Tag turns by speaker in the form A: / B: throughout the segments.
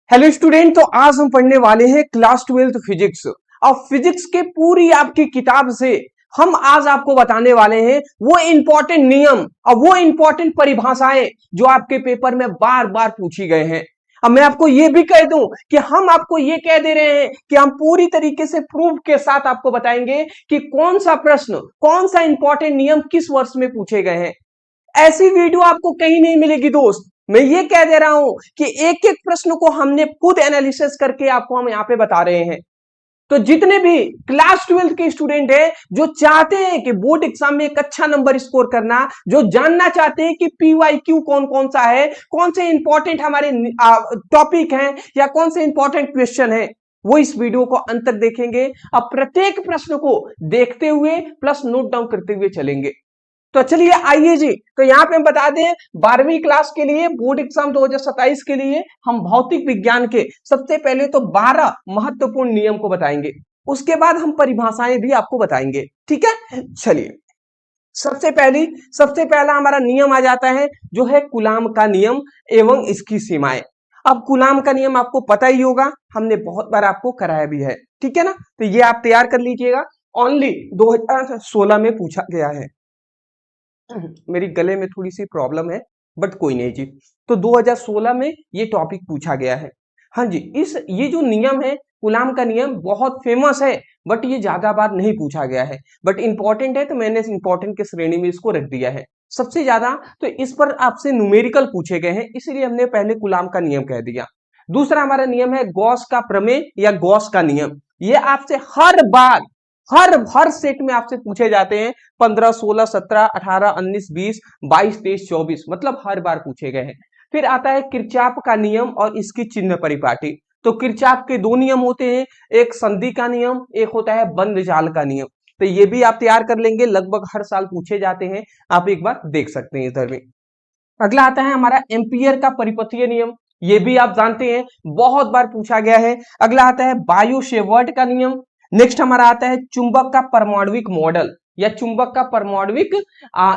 A: Hello student, तो आज हम पढ़ने वाले हैं क्लास 12 फिजिक्स। और फिजिक्स के पूरी आपकी किताब से हम आज आपको बताने वाले हैं वो इंपॉर्टेंट नियम और वो इंपॉर्टेंट परिभाषाएं जो आपके पेपर में बार बार पूछी गए हैं। अब मैं आपको ये भी कह दूं कि हम आपको ये कह दे रहे हैं कि हम पूरी तरीके से प्रूफ के साथ आपको बताएंगे कि कौन सा प्रश्न, कौन सा इंपॉर्टेंट नियम किस वर्ष में पूछे गए हैं। ऐसी वीडियो आपको कहीं नहीं मिलेगी दोस्त। मैं ये कह दे रहा हूं कि एक एक प्रश्न को हमने खुद एनालिसिस करके आपको हम यहाँ पे बता रहे हैं। तो जितने भी क्लास 12 के स्टूडेंट हैं जो चाहते हैं कि बोर्ड एग्जाम में एक अच्छा नंबर स्कोर करना, जो जानना चाहते हैं कि पीवाईक्यू कौन कौन सा है, कौन से इंपॉर्टेंट हमारे टॉपिक हैं या कौन से इंपॉर्टेंट क्वेश्चन है, वो इस वीडियो को अंत तक देखेंगे। अब प्रत्येक प्रश्न को देखते हुए प्लस नोट डाउन करते हुए चलेंगे। तो चलिए आइए जी, तो यहाँ पे हम बता दें 12वीं क्लास के लिए बोर्ड एग्जाम 2027 के लिए हम भौतिक विज्ञान के सबसे पहले तो 12 महत्वपूर्ण नियम को बताएंगे। उसके बाद हम परिभाषाएं भी आपको बताएंगे। ठीक है, चलिए सबसे पहला हमारा नियम आ जाता है जो है कूलाम का नियम एवं इसकी सीमाएं। अब कूलाम का नियम आपको पता ही होगा, हमने बहुत बार आपको कराया भी है। ठीक है ना, तो ये आप तैयार कर लीजिएगा। ओनली 2016 में पूछा गया है। मेरी गले में थोड़ी सी प्रॉब्लम है, बट कोई नहीं जी। तो 2016 में ये टॉपिक पूछा गया है। हाँ जी, ये जो नियम है कूलाम का नियम बहुत फेमस है, बट ये ज्यादा बार नहीं पूछा गया है, बट इंपॉर्टेंट है तो मैंने इंपॉर्टेंट के श्रेणी में इसको रख दिया है सबसे ज्यादा। तो इस पर आपसे न्यूमेरिकल पूछे गए हैं, इसलिए हमने पहले कूलाम का नियम कह दिया। दूसरा हमारा नियम है गॉस का प्रमेय या गॉस का नियम। ये आपसे हर बार हर सेट में आपसे पूछे जाते हैं। 15, 16, 17, 18, 19, 20, 22, 23, 24, मतलब हर बार पूछे गए हैं। फिर आता है किरचॉफ का नियम और इसकी चिन्ह परिपाटी। तो किरचॉफ के दो नियम होते हैं, एक संधि का नियम, एक होता है बंद जाल का नियम। तो ये भी आप तैयार कर लेंगे, लगभग हर साल पूछे जाते हैं, आप एक बार देख सकते हैं इधर में। अगला आता है हमारा एम्पियर का परिपथीय नियम। ये भी आप जानते हैं, बहुत बार पूछा गया है। अगला आता है बायो सेवर्ट का नियम। नेक्स्ट हमारा आता है चुंबक का परमाणविक मॉडल या चुंबक का परमाणविक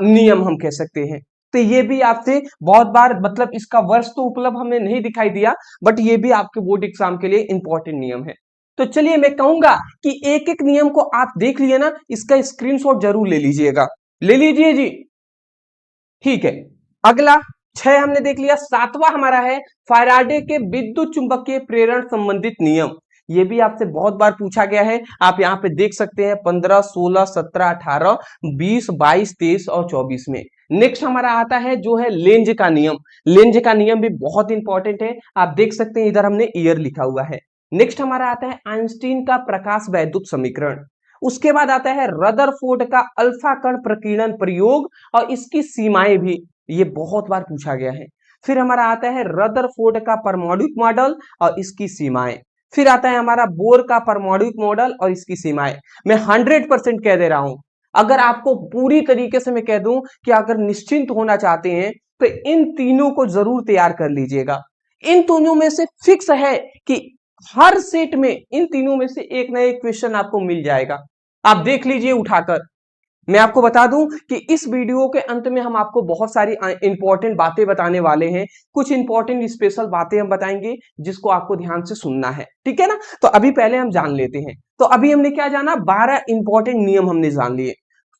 A: नियम हम कह सकते हैं। तो ये भी आपसे बहुत बार, मतलब इसका वर्ष तो उपलब्ध हमने नहीं दिखाई दिया, बट ये भी आपके बोर्ड एग्जाम के लिए इंपॉर्टेंट नियम है। तो चलिए मैं कहूंगा कि एक एक नियम को आप देख लिए ना, इसका स्क्रीनशॉट जरूर ले लीजिएगा। ले लीजिए जी, ठीक है। अगला 6 हमने देख लिया। 7वां हमारा है फैराडे के विद्युत चुंबकीय प्रेरण संबंधित नियम। ये भी आपसे बहुत बार पूछा गया है, आप यहाँ पे देख सकते हैं 15, 16, 17, 18, 20, 22, 23 और 24 में। नेक्स्ट हमारा आता है जो है लेंज का नियम। लेंज का नियम भी बहुत इंपॉर्टेंट है, आप देख सकते हैं इधर हमने ईयर लिखा हुआ है। नेक्स्ट हमारा आता है आइंस्टीन का प्रकाश वैद्युत समीकरण। उसके बाद आता है रदरफोर्ड का अल्फा कण प्रकीर्णन प्रयोग और इसकी सीमाएं भी, ये बहुत बार पूछा गया है। फिर हमारा आता है रदरफोर्ड का परमाणुक मॉडल और इसकी सीमाएं। फिर आता है हमारा बोर का परमाणुक मॉडल और इसकी सीमाएं। मैं 100% कह दे रहा हूं, अगर आपको पूरी तरीके से मैं कह दूं कि अगर निश्चिंत होना चाहते हैं तो इन तीनों को जरूर तैयार कर लीजिएगा। इन तीनों में से फिक्स है कि हर सेट में इन तीनों में से एक ना एक क्वेश्चन आपको मिल जाएगा। आप देख लीजिए उठाकर। मैं आपको बता दूं कि इस वीडियो के अंत में हम आपको बहुत सारी इंपॉर्टेंट बातें बताने वाले हैं। कुछ इंपॉर्टेंट स्पेशल बातें हम बताएंगे जिसको आपको ध्यान से सुनना है, ठीक है ना। तो अभी पहले हम जान लेते हैं। तो अभी हमने क्या जाना, 12 इंपॉर्टेंट नियम हमने जान लिए।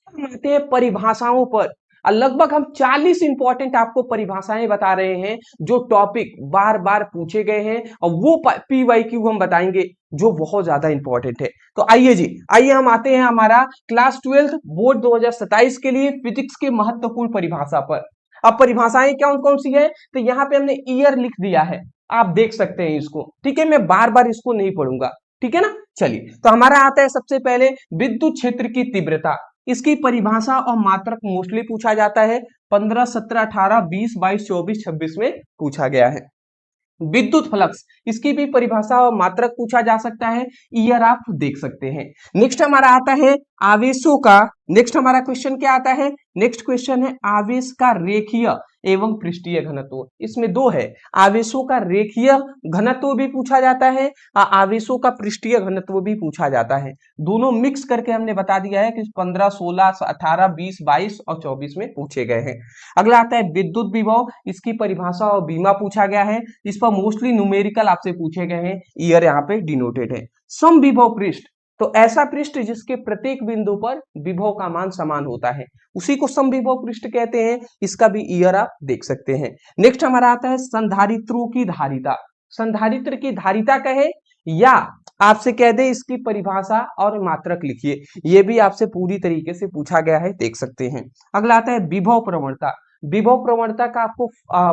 A: हम आते हैं परिभाषाओं पर। लगभग हम 40 इंपॉर्टेंट आपको परिभाषाएं बता रहे हैं जो टॉपिक बार बार पूछे गए हैं, और वो पीवाईक्यू हम बताएंगे जो बहुत ज्यादा इंपॉर्टेंट है। तो आइए जी, आइए हम आते हैं हमारा क्लास 12 बोर्ड 2027 के लिए फिजिक्स के महत्वपूर्ण परिभाषा पर। अब परिभाषाएं कौन कौन सी है, तो यहाँ पे हमने ईयर लिख दिया है, आप देख सकते हैं इसको। ठीक है, मैं बार बार इसको नहीं पढ़ूंगा, ठीक है ना। चलिए, तो हमारा आता है सबसे पहले विद्युत क्षेत्र की तीव्रता। इसकी परिभाषा और मात्रक मोस्टली पूछा जाता है। 15, 17, 18, 20, 22, 24, 26 में पूछा गया है। विद्युत फ्लक्स, इसकी भी परिभाषा और मात्रक पूछा जा सकता है, ईयर आप देख सकते हैं। नेक्स्ट हमारा आता है आवेशों का नेक्स्ट हमारा क्वेश्चन क्या आता है, नेक्स्ट क्वेश्चन है आवेश का रेखीय एवं पृष्ठीय घनत्व। इसमें दो है, आवेशों का रेखीय घनत्व भी पूछा जाता है और आवेशों का पृष्ठीय घनत्व भी पूछा जाता है। दोनों मिक्स करके हमने बता दिया है कि 15, 16, 18, 20, 22 और 24 में पूछे गए हैं। अगला आता है विद्युत विभव, इसकी परिभाषा और बीमा पूछा गया है। इस पर मोस्टली न्यूमेरिकल आपसे पूछे गए हैं, ईयर यहाँ पे डिनोटेड है। समविभव पृष्ठ, तो ऐसा पृष्ठ जिसके प्रत्येक बिंदु पर विभव का मान समान होता है, उसी को समविभव पृष्ठ कहते हैं। इसका भी ईयर आप देख सकते हैं। नेक्स्ट हमारा आता है संधारित्रों की धारिता। संधारित्र की धारिता कहे या आपसे कह दे इसकी परिभाषा और मात्रक लिखिए, ये भी आपसे पूरी तरीके से पूछा गया है, देख सकते हैं। अगला आता है विभव प्रवणता। विभव प्रवणता का आपको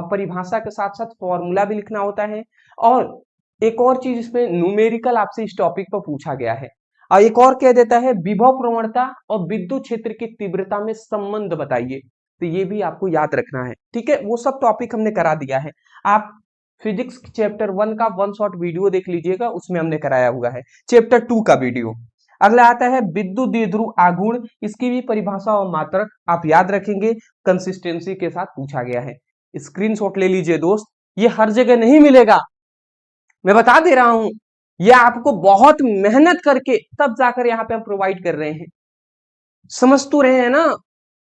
A: परिभाषा के साथ साथ फॉर्मूला भी लिखना होता है। और एक और चीज इसमें न्यूमेरिकल आपसे इस टॉपिक पर पूछा गया है। और एक और कह देता है विभव प्रवणता और विद्युत क्षेत्र की तीव्रता में संबंध बताइए, तो ये भी आपको याद रखना है। ठीक है, वो सब टॉपिक हमने करा दिया है। आप फिजिक्स चैप्टर 1 का वन शॉट वीडियो देख लीजिएगा, उसमें हमने कराया हुआ है चैप्टर 2 का वीडियो। अगला आता है विद्युत द्विध्रुव आघूर्ण, इसकी भी परिभाषा और मात्रक आप याद रखेंगे, कंसिस्टेंसी के साथ पूछा गया है। स्क्रीनशॉट ले लीजिए दोस्त, ये हर जगह नहीं मिलेगा, मैं बता दे रहा हूं, ये आपको बहुत मेहनत करके तब जाकर यहाँ पे हम प्रोवाइड कर रहे हैं। समझ तो रहे हैं ना?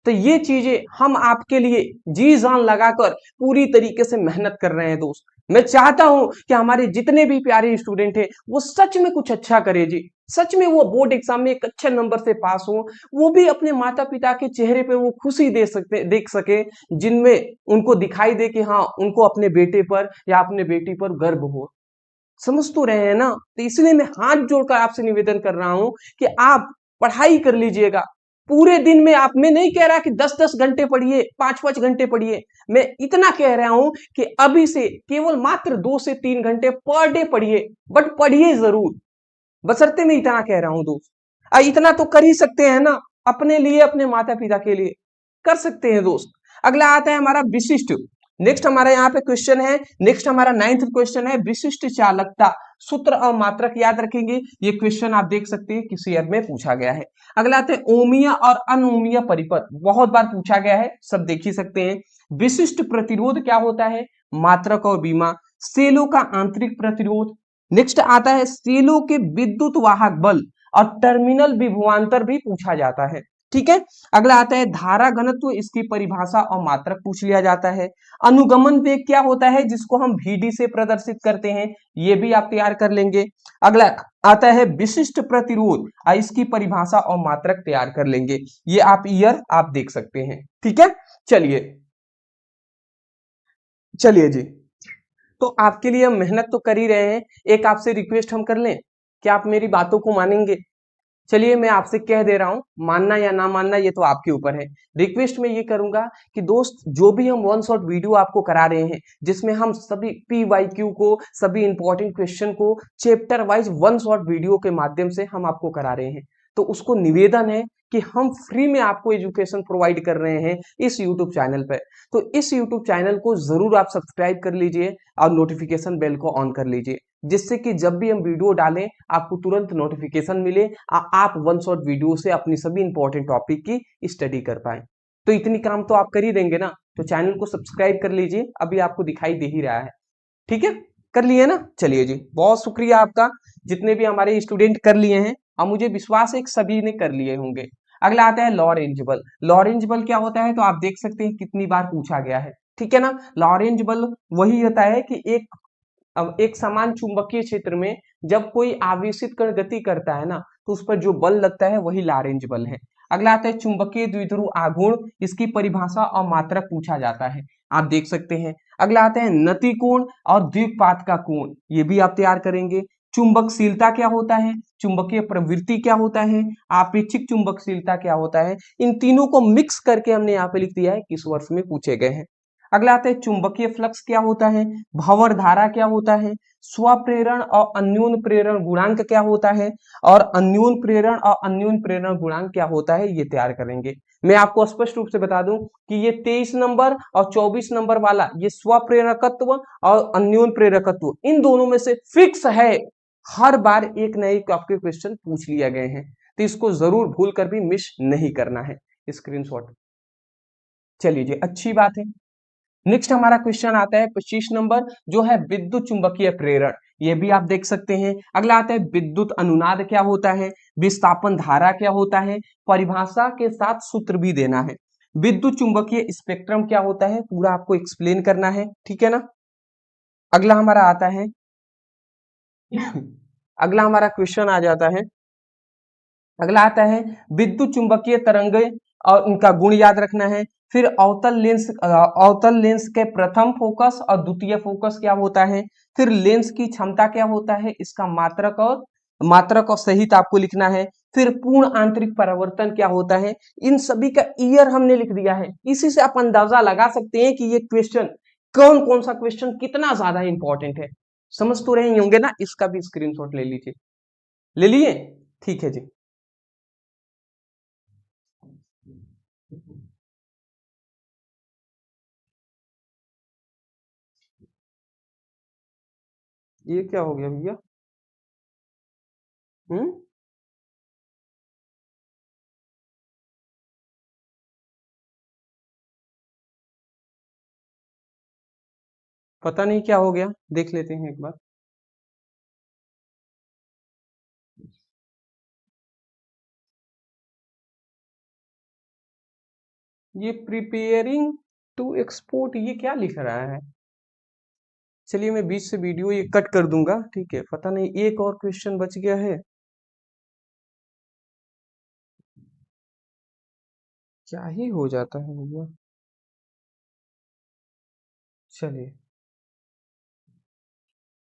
A: तो ये चीजें हम आपके लिए जी जान लगाकर पूरी तरीके से मेहनत कर रहे हैं दोस्त। मैं चाहता हूं कि हमारे जितने भी प्यारे स्टूडेंट हैं वो सच में कुछ अच्छा करे जी, सच में वो बोर्ड एग्जाम में एक अच्छे नंबर से पास हो, वो भी अपने माता पिता के चेहरे पे वो खुशी देख सके, जिनमें उनको दिखाई दे कि हाँ उनको अपने बेटे पर या अपने बेटी पर गर्व हो। समझ तो रहे हैं ना? तो इसलिए मैं हाथ जोड़कर आपसे निवेदन कर रहा हूं कि आप पढ़ाई कर लीजिएगा पूरे दिन में। आप, मैं नहीं कह रहा कि 10-10 घंटे पढ़िए, 5-5 घंटे पढ़िए, मैं इतना कह रहा हूं कि अभी से केवल मात्र 2 से 3 घंटे पर डे पढ़िए, बट पढ़िए जरूर। बशर्ते मैं इतना कह रहा हूं दोस्त, इतना तो कर ही सकते हैं ना, अपने लिए, अपने माता पिता के लिए कर सकते हैं दोस्त। अगला आता है हमारा विशिष्ट। नेक्स्ट हमारा यहाँ पे क्वेश्चन है, नेक्स्ट हमारा 9th क्वेश्चन है विशिष्ट चालकता सूत्र और मात्रक याद रखेंगे। ये क्वेश्चन आप देख सकते हैं किसी ईयर में पूछा गया है। अगला आता है ओमीय और अनोमीय परिपथ, बहुत बार पूछा गया है, सब देख ही सकते हैं। विशिष्ट प्रतिरोध क्या होता है, मात्रक और बीमा। सेलों का आंतरिक प्रतिरोध। नेक्स्ट आता है सेलों के विद्युत वाहक बल और टर्मिनल विभवांतर भी पूछा जाता है। ठीक है, अगला आता है धारा घनत्व, इसकी परिभाषा और मात्रक पूछ लिया जाता है। अनुगमन वेग क्या होता है, जिसको हम VD से प्रदर्शित करते हैं, ये भी आप तैयार कर लेंगे। अगला आता है विशिष्ट प्रतिरोध, इसकी परिभाषा और मात्रक तैयार कर लेंगे। ये आप ईयर आप देख सकते हैं। ठीक है, चलिए चलिए जी, तो आपके लिए हम मेहनत तो कर ही रहे हैं। एक आपसे रिक्वेस्ट हम कर लें, क्या आप मेरी बातों को मानेंगे? चलिए मैं आपसे कह दे रहा हूं, मानना या ना मानना ये तो आपके ऊपर है। रिक्वेस्ट में ये करूंगा कि दोस्त जो भी हम वन शॉट वीडियो आपको करा रहे हैं, जिसमें हम सभी PYQ को, सभी इंपॉर्टेंट क्वेश्चन को chapter wise one shot video के माध्यम से हम आपको करा रहे हैं, तो उसको निवेदन है कि हम फ्री में आपको एजुकेशन प्रोवाइड कर रहे हैं इस यूट्यूब चैनल पर। तो इस यूट्यूब चैनल को जरूर आप सब्सक्राइब कर लीजिए और नोटिफिकेशन बेल को ऑन कर लीजिए, जिससे कि जब भी हम वीडियो डालें आपको तुरंत नोटिफिकेशन मिले, आप वन शॉट वीडियो से अपनी सभी इंपॉर्टेंट टॉपिक की स्टडी कर पाए। तो इतनी काम तो आप कर ही देंगे ना, तो चैनल को सब्सक्राइब कर लीजिए, अभी आपको दिखाई दे ही रहा है। ठीक है, कर लिए ना? चलिए जी, बहुत शुक्रिया आपका, जितने भी हमारे स्टूडेंट कर लिए हैं, और मुझे विश्वास है कि सभी ने कर लिए होंगे। अगला आता है लॉरेंज बल। लॉरेंज बल क्या होता है, तो आप देख सकते हैं कितनी बार पूछा गया है। ठीक है ना, लॉरेंज बल वही होता है कि एक समान चुंबकीय क्षेत्र में जब कोई आवेशित कण गति करता है ना, तो उस पर जो बल लगता है वही लॉरेंज बल है। अगला आता है चुंबकीय द्विध्रुव आघूर्ण, इसकी परिभाषा और मात्रक पूछा जाता है, आप देख सकते हैं। अगला आता है नति कोण और द्विपात का कोण, ये भी आप तैयार करेंगे। चुंबकशीलता क्या होता है, चुंबकीय प्रवृत्ति क्या होता है, आपेक्षिक चुंबकशीलता क्या होता है, इन तीनों को मिक्स करके हमने यहाँ पे लिख दिया है, किस वर्ष में पूछे गए हैं। अगला आता है चुंबकीय फ्लक्स क्या होता है, भंवर धारा क्या होता है, स्वप्रेरण और अन्योन प्रेरण गुणांक क्या होता है, और अन्योन प्रेरण और अन्योन प्रेरण गुणांक क्या होता है, ये तैयार करेंगे। मैं आपको स्पष्ट रूप से बता दूं कि ये 23 नंबर और 24 नंबर वाला, ये स्वप्रेरकत्व और अन्योन प्रेरकत्व, इन दोनों में से फिक्स है, हर बार एक न एक आपके क्वेश्चन पूछ लिया गए हैं। तो तो इसको जरूर भूल कर भी मिस नहीं करना है स्क्रीनशॉट। चलिए जी, अच्छी बात है। नेक्स्ट हमारा क्वेश्चन आता है 25 नंबर, जो है विद्युत चुंबकीय प्रेरण। ये भी आप देख सकते हैं। अगला आता है विद्युत अनुनाद क्या होता है, विस्थापन धारा क्या होता है, परिभाषा के साथ सूत्र भी देना है। विद्युत चुंबकीय स्पेक्ट्रम क्या होता है, पूरा आपको एक्सप्लेन करना है, ठीक है ना। अगला हमारा आता है अगला हमारा क्वेश्चन आ जाता है, अगला आता है विद्युत चुंबकीय तरंग और उनका गुण याद रखना है। फिर अवतल लेंस के प्रथम फोकस और द्वितीय फोकस क्या होता है। फिर लेंस की क्षमता क्या होता है, इसका मात्रक और सहित आपको लिखना है। फिर पूर्ण आंतरिक परावर्तन क्या होता है, इन सभी का ईयर हमने लिख दिया है। इसी से आप अंदाजा लगा सकते हैं कि ये क्वेश्चन कौन कौन सा क्वेश्चन कितना ज्यादा इंपॉर्टेंट है। समझ तो रहे होंगे ना। इसका भी स्क्रीनशॉट ले लीजिए। ले लिए, ठीक है जी। ये क्या हो गया भैया? हम्म, पता नहीं क्या हो गया, देख लेते हैं एक बार। ये प्रिपेयरिंग टू एक्सपोर्ट, ये क्या लिख रहा है? चलिए मैं बीच से वीडियो ये कट कर दूंगा, ठीक है। पता नहीं एक और क्वेश्चन बच गया है, क्या ही हो जाता है भैया। चलिए,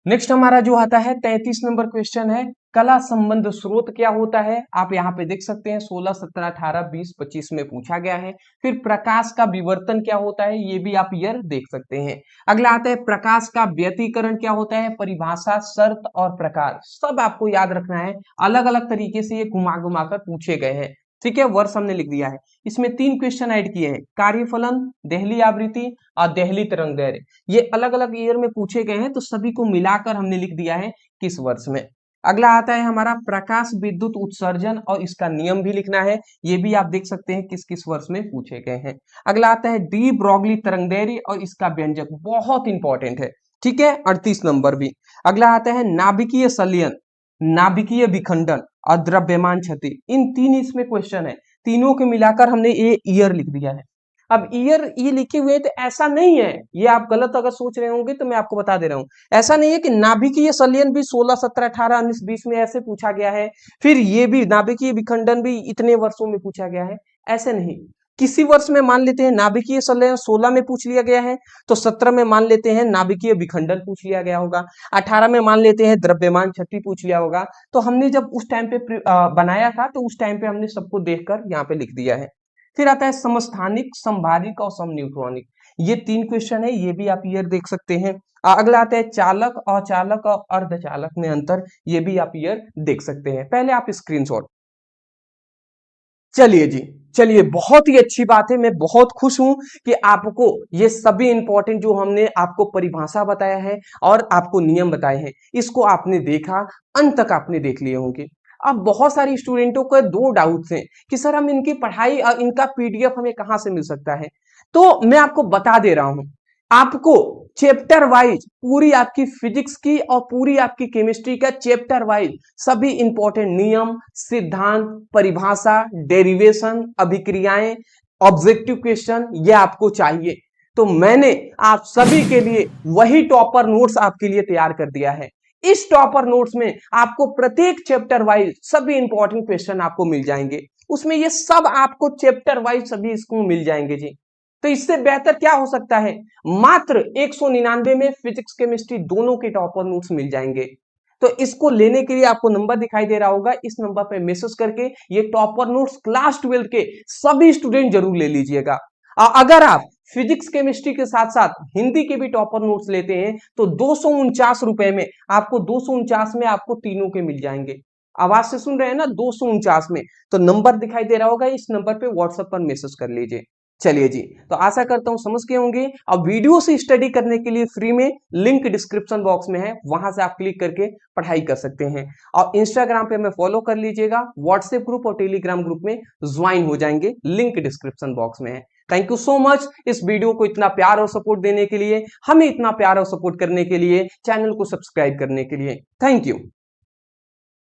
A: नेक्स्ट हमारा जो आता है 33 नंबर क्वेश्चन है, कला संबंध स्रोत क्या होता है। आप यहाँ पे देख सकते हैं 16, 17, 18, 20, 25 में पूछा गया है। फिर प्रकाश का विवर्तन क्या होता है, ये भी आप ईयर देख सकते हैं। अगला आता है प्रकाश का व्यतिकरण क्या होता है, परिभाषा, शर्त और प्रकार सब आपको याद रखना है। अलग अलग तरीके से ये घुमा घुमा कर पूछे गए हैं, ठीक है। वर्ष हमने लिख दिया है। इसमें 3 क्वेश्चन ऐड किए हैं, कार्यफलन, देहली आवृत्ति और देहली तरंग दैर्घ्य। ये अलग अलग ईयर में पूछे गए हैं, तो सभी को मिलाकर हमने लिख दिया है किस वर्ष में। अगला आता है हमारा प्रकाश विद्युत उत्सर्जन और इसका नियम भी लिखना है। ये भी आप देख सकते हैं किस किस वर्ष में पूछे गए हैं। अगला आता है डी ब्रॉगली तरंगदैर्घ्य और इसका व्यंजक, बहुत इंपॉर्टेंट है, ठीक है। 38 नंबर भी। अगला आता है नाभिकीय संलयन, नाभिकीय विखंडन और द्रव्यमान क्षति। इन 3 इसमें क्वेश्चन है, तीनों के मिलाकर हमने ये ईयर लिख दिया है। अब ईयर ये लिखे हुए तो ऐसा नहीं है, ये आप गलत अगर सोच रहे होंगे तो मैं आपको बता दे रहा हूं। ऐसा नहीं है कि नाभिकीय संलयन भी 16, 17, 18, 19, 20 में ऐसे पूछा गया है, फिर ये भी नाभिकीय विखंडन भी इतने वर्षों में पूछा गया है, ऐसे नहीं। किसी वर्ष में मान लेते हैं नाभिकीय संलयन 16 में पूछ लिया गया है, तो 17 में मान लेते हैं नाभिकीय विखंडन पूछ लिया गया होगा, 18 में मान लेते हैं द्रव्यमान क्षति पूछ लिया होगा। तो हमने जब उस टाइम पे बनाया था, तो उस टाइम पे हमने सबको देखकर यहाँ पे लिख दिया है। फिर आता है समस्थानिक, समभारिक और समन्यूट्रॉनिक। ये 3 क्वेश्चन है, ये भी आप ईयर देख सकते हैं। अगला आता है चालक, अचालक और अर्धचालक में अंतर। ये भी आप ईयर देख सकते हैं। पहले आप स्क्रीनशॉट। चलिए जी, चलिए, बहुत ही अच्छी बात है। मैं बहुत खुश हूं कि आपको ये सभी इंपॉर्टेंट जो हमने आपको परिभाषा बताया है और आपको नियम बताए हैं, इसको आपने देखा, अंत तक आपने देख लिए होंगे। अब बहुत सारे स्टूडेंटों को 2 डाउट्स हैं कि सर हम इनकी पढ़ाई और इनका पीडीएफ हमें कहां से मिल सकता है। तो मैं आपको बता दे रहा हूं, आपको चैप्टर वाइज पूरी आपकी फिजिक्स की और पूरी आपकी केमिस्ट्री का चैप्टर वाइज सभी इंपॉर्टेंट नियम, सिद्धांत, परिभाषा, डेरिवेशन, अभिक्रियाएं, ऑब्जेक्टिव क्वेश्चन ये आपको चाहिए। तो मैंने आप सभी के लिए वही टॉपर नोट्स आपके लिए तैयार कर दिया है। इस टॉपर नोट्स में आपको प्रत्येक चैप्टर वाइज सभी इंपॉर्टेंट क्वेश्चन आपको मिल जाएंगे। उसमें ये सब आपको चैप्टर वाइज सभी इसको मिल जाएंगे जी। तो इससे बेहतर क्या हो सकता है, मात्र 199 में फिजिक्स केमिस्ट्री दोनों के टॉपर नोट्स मिल जाएंगे। तो इसको लेने के लिए आपको नंबर दिखाई दे रहा होगा, इस नंबर पे मैसेज करके ये टॉपर नोट्स क्लास 12 के सभी स्टूडेंट जरूर ले लीजिएगा। अगर आप फिजिक्स केमिस्ट्री के साथ साथ हिंदी के भी टॉपर नोट्स लेते हैं तो 249 रुपए में आपको 249 में आपको तीनों के मिल जाएंगे। आवाज से सुन रहे हैं ना, 249 में। तो नंबर दिखाई दे रहा होगा, इस नंबर पे व्हाट्सएप पर मैसेज कर लीजिए, चलिए जी, तो आशा करता हूं समझ गए होंगे। अब वीडियो से स्टडी करने के लिए फ्री में लिंक डिस्क्रिप्शन बॉक्स में है, वहां से आप क्लिक करके पढ़ाई कर सकते हैं। और इंस्टाग्राम पे हमें फॉलो कर लीजिएगा, व्हाट्सएप ग्रुप और टेलीग्राम ग्रुप में ज्वाइन हो जाएंगे, लिंक डिस्क्रिप्शन बॉक्स में है। थैंक यू सो मच इस वीडियो को इतना प्यार और सपोर्ट देने के लिए, हमें इतना प्यार और सपोर्ट करने के लिए, चैनल को सब्सक्राइब करने के लिए। Thank you.